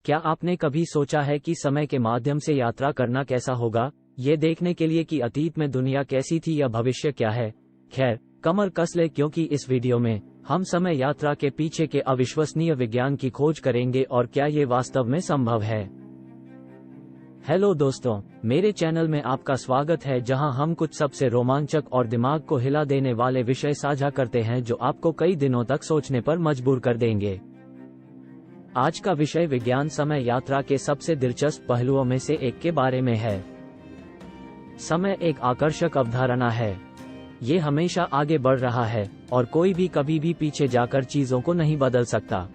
क्या आपने कभी सोचा है कि समय के माध्यम से यात्रा करना कैसा होगा, ये देखने के लिए कि अतीत में दुनिया कैसी थी या भविष्य क्या है। खैर, कमर कस ले क्योंकि इस वीडियो में हम समय यात्रा के पीछे के अविश्वसनीय विज्ञान की खोज करेंगे और क्या ये वास्तव में संभव है। हेलो दोस्तों, मेरे चैनल में आपका स्वागत है जहां हम कुछ सबसे रोमांचक और दिमाग को हिला देने वाले विषय साझा करते हैं जो आपको कई दिनों तक सोचने पर मजबूर कर देंगे। आज का विषय विज्ञान समय यात्रा के सबसे दिलचस्प पहलुओं में से एक के बारे में है। समय एक आकर्षक अवधारणा है। ये हमेशा आगे बढ़ रहा है और कोई भी कभी भी पीछे जाकर चीजों को नहीं बदल सकता।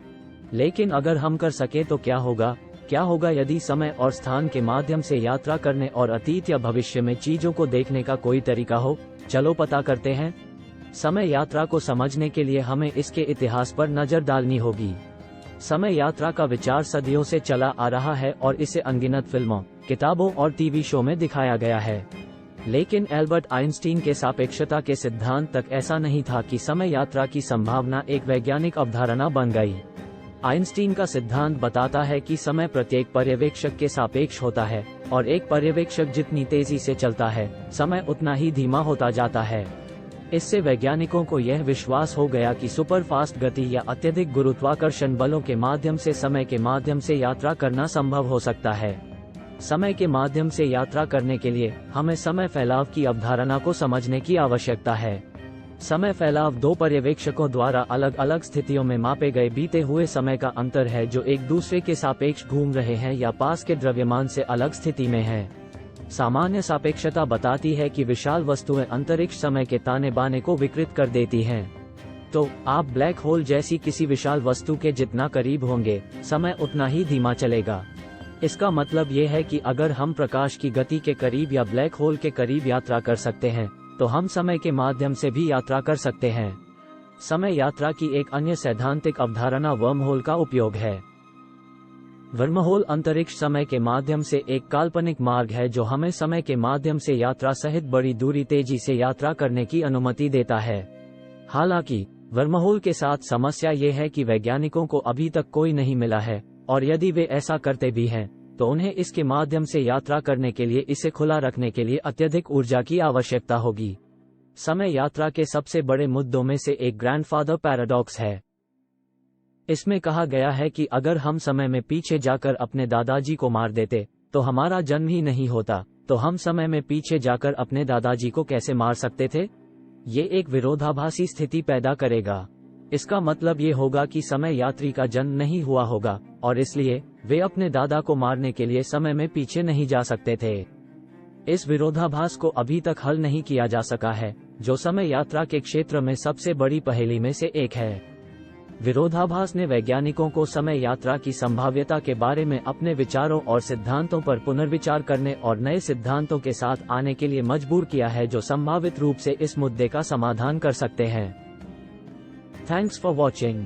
लेकिन अगर हम कर सके तो क्या होगा? क्या होगा यदि समय और स्थान के माध्यम से यात्रा करने और अतीत या भविष्य में चीजों को देखने का कोई तरीका हो? चलो पता करते हैं। समय यात्रा को समझने के लिए हमें इसके इतिहास पर नजर डालनी होगी। समय यात्रा का विचार सदियों से चला आ रहा है और इसे अनगिनत फिल्मों, किताबों और टीवी शो में दिखाया गया है। लेकिन एल्बर्ट आइंस्टीन के सापेक्षता के सिद्धांत तक ऐसा नहीं था कि समय यात्रा की संभावना एक वैज्ञानिक अवधारणा बन गई। आइंस्टीन का सिद्धांत बताता है कि समय प्रत्येक पर्यवेक्षक के सापेक्ष होता है और एक पर्यवेक्षक जितनी तेजी से चलता है, समय उतना ही धीमा होता जाता है। इससे वैज्ञानिकों को यह विश्वास हो गया कि सुपरफास्ट गति या अत्यधिक गुरुत्वाकर्षण बलों के माध्यम से समय के माध्यम से यात्रा करना संभव हो सकता है। समय के माध्यम से यात्रा करने के लिए हमें समय फैलाव की अवधारणा को समझने की आवश्यकता है। समय फैलाव दो पर्यवेक्षकों द्वारा अलग अलग स्थितियों में मापे गए बीते हुए समय का अंतर है जो एक दूसरे के सापेक्ष घूम रहे हैं या पास के द्रव्यमान से अलग स्थिति में हैं। सामान्य सापेक्षता बताती है कि विशाल वस्तुएं अंतरिक्ष समय के ताने बाने को विकृत कर देती हैं। तो आप ब्लैक होल जैसी किसी विशाल वस्तु के जितना करीब होंगे, समय उतना ही धीमा चलेगा। इसका मतलब ये है कि अगर हम प्रकाश की गति के करीब या ब्लैक होल के करीब यात्रा कर सकते हैं, तो हम समय के माध्यम से भी यात्रा कर सकते हैं। समय यात्रा की एक अन्य सैद्धांतिक अवधारणा वर्महोल का उपयोग है। वर्महोल अंतरिक्ष समय के माध्यम से एक काल्पनिक मार्ग है जो हमें समय के माध्यम से यात्रा सहित बड़ी दूरी तेजी से यात्रा करने की अनुमति देता है। हालांकि वर्महोल के साथ समस्या ये है कि वैज्ञानिकों को अभी तक कोई नहीं मिला है और यदि वे ऐसा करते भी हैं, तो उन्हें इसके माध्यम से यात्रा करने के लिए इसे खुला रखने के लिए अत्यधिक ऊर्जा की आवश्यकता होगी। समय यात्रा के सबसे बड़े मुद्दों में से एक ग्रैंडफादर पैराडॉक्स है। इसमें कहा गया है कि अगर हम समय में पीछे जाकर अपने दादाजी को मार देते तो हमारा जन्म ही नहीं होता, तो हम समय में पीछे जाकर अपने दादाजी को कैसे मार सकते थे? ये एक विरोधाभासी स्थिति पैदा करेगा। इसका मतलब ये होगा कि समय यात्री का जन्म नहीं हुआ होगा और इसलिए वे अपने दादा को मारने के लिए समय में पीछे नहीं जा सकते थे। इस विरोधाभास को अभी तक हल नहीं किया जा सका है, जो समय यात्रा के क्षेत्र में सबसे बड़ी पहेली में से एक है। विरोधाभास ने वैज्ञानिकों को समय यात्रा की संभाव्यता के बारे में अपने विचारों और सिद्धांतों पर पुनर्विचार करने और नए सिद्धांतों के साथ आने के लिए मजबूर किया है जो संभावित रूप से इस मुद्दे का समाधान कर सकते हैं। Thanks for watching.